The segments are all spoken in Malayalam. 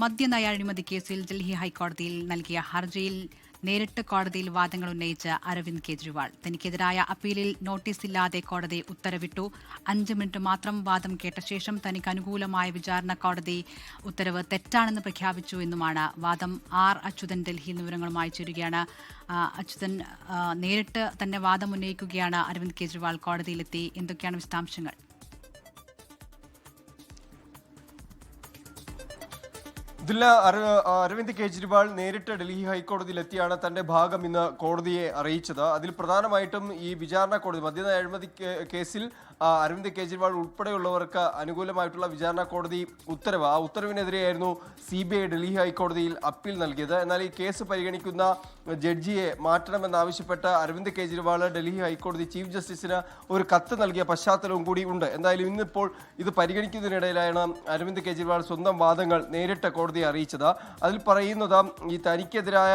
മദ്യനയ അഴിമതി കേസിൽ ഡൽഹി ഹൈക്കോടതിയിൽ നൽകിയ ഹർജിയിൽ നേരിട്ട് കോടതിയിൽ വാദങ്ങൾ ഉന്നയിച്ച അരവിന്ദ് കെജ്രിവാൾ തനിക്കെതിരായ അപ്പീലിൽ നോട്ടീസില്ലാതെ കോടതി ഉത്തരവിട്ടു. 5 മിനിറ്റ് മാത്രം വാദം കേട്ട ശേഷം തനിക്ക് അനുകൂലമായ വിചാരണ കോടതി ഉത്തരവ് തെറ്റാണെന്ന് പ്രഖ്യാപിച്ചു എന്നുമാണ് വാദം. ആർ അച്യുതൻ ഡൽഹി വിവരങ്ങളുമായി ചേരുകയാണ്. അച്യുതൻ, നേരിട്ട് തന്നെ വാദം ഉന്നയിക്കുകയാണ് അരവിന്ദ് കെജ്രിവാൾ കോടതിയിലെത്തി. എന്തൊക്കെയാണ് വിശദാംശങ്ങൾ? അരവിന്ദ് കെജ്രിവാൾ നേരിട്ട് ഡൽഹി ഹൈക്കോടതിയിലെത്തിയാണ് തന്റെ ഭാഗം ഇന്ന് കോടതിയെ അറിയിച്ചത്. അതിൽ പ്രധാനമായിട്ടും ഈ വിചാരണ കോടതി മദ്യനയ അഴിമതി കേസിൽ അരവിന്ദ് കെജ്രിവാൾ ഉൾപ്പെടെയുള്ളവർക്ക് അനുകൂലമായിട്ടുള്ള വിചാരണ കോടതി ഉത്തരവ്, ആ ഉത്തരവിനെതിരെയായിരുന്നു CBI ഡൽഹി ഹൈക്കോടതിയിൽ അപ്പീൽ നൽകിയത്. എന്നാൽ ഈ കേസ് പരിഗണിക്കുന്ന ജഡ്ജിയെ മാറ്റണമെന്നാവശ്യപ്പെട്ട് അരവിന്ദ് കെജ്രിവാൾ ഡൽഹി ഹൈക്കോടതി ചീഫ് ജസ്റ്റിസിന് ഒരു കത്ത് നൽകിയ പശ്ചാത്തലവും കൂടി ഉണ്ട്. എന്തായാലും ഇന്നിപ്പോൾ ഇത് പരിഗണിക്കുന്നതിനിടയിലാണ് അരവിന്ദ് കെജ്രിവാൾ സ്വന്തം വാദങ്ങൾ നേരിട്ട് കോടതിയെ അറിയിച്ചത്. അതിൽ പറയുന്നത് ഈ തനിക്കെതിരായ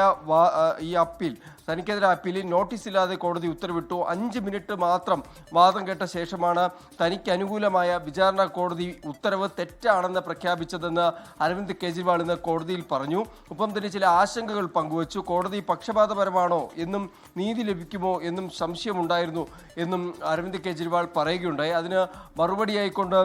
ഈ അപ്പീലിൽ നോട്ടീസ് ഇല്ലാതെ കോടതി ഉത്തരവിട്ടു. 5 മിനിറ്റ് മാത്രം വാദം കേട്ട ശേഷമാണ് തനിക്ക് അനുകൂലമായ വിചാരണ കോടതി ഉത്തരവ് തെറ്റാണെന്ന് പ്രഖ്യാപിച്ചതെന്ന് അരവിന്ദ് കെജ്രിവാൾ ഇന്ന് കോടതിയിൽ പറഞ്ഞു. ഒപ്പം തന്നെ ചില ആശങ്കകൾ പങ്കുവച്ചു. കോടതി പക്ഷപാതപരമാണോ എന്നും നീതി ലഭിക്കുമോ എന്നും സംശയമുണ്ടായിരുന്നു എന്നും അരവിന്ദ് കെജ്രിവാൾ പറയുകയുണ്ടായി. അതിന് മറുപടിയായിക്കൊണ്ട്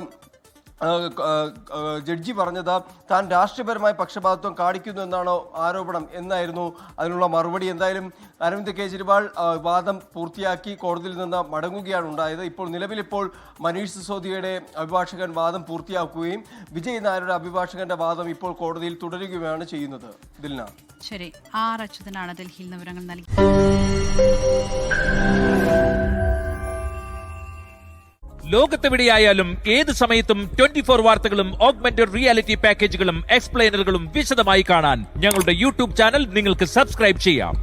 ജഡ്ജി പറഞ്ഞത് താൻ രാഷ്ട്രീയപരമായ പക്ഷപാതിത്വം കാണിക്കുന്നു എന്നാണോ ആരോപണം എന്നായിരുന്നു അതിനുള്ള മറുപടി. എന്തായാലും അരവിന്ദ് കെജ്രിവാൾ വാദം പൂർത്തിയാക്കി കോടതിയിൽ നിന്ന് മടങ്ങുകയാണ് ഉണ്ടായത്. നിലവിലിപ്പോൾ മനീഷ് സിസോദിയയുടെ അഭിഭാഷകൻ വാദം പൂർത്തിയാക്കുകയും വിജയ് നായരുടെ അഭിഭാഷകന്റെ വാദം ഇപ്പോൾ കോടതിയിൽ തുടരുകയാണ് ചെയ്യുന്നത്. ദിൽന, ശരി. ആർ അച്യുതനാണ് ഡൽഹിയിൽ നിന്ന് വിവരങ്ങൾ നൽകി. ലോകത്തെവിടെയായാലും ഏത് സമയത്തും 24 വാർത്തകളും ഓഗ്മെന്റഡ് റിയാലിറ്റി പാക്കേജുകളും എക്സ്പ്ലെയിനറുകളും വിശദമായി കാണാൻ ഞങ്ങളുടെ YouTube ചാനൽ നിങ്ങൾക്ക് സബ്സ്ക്രൈബ് ചെയ്യാം.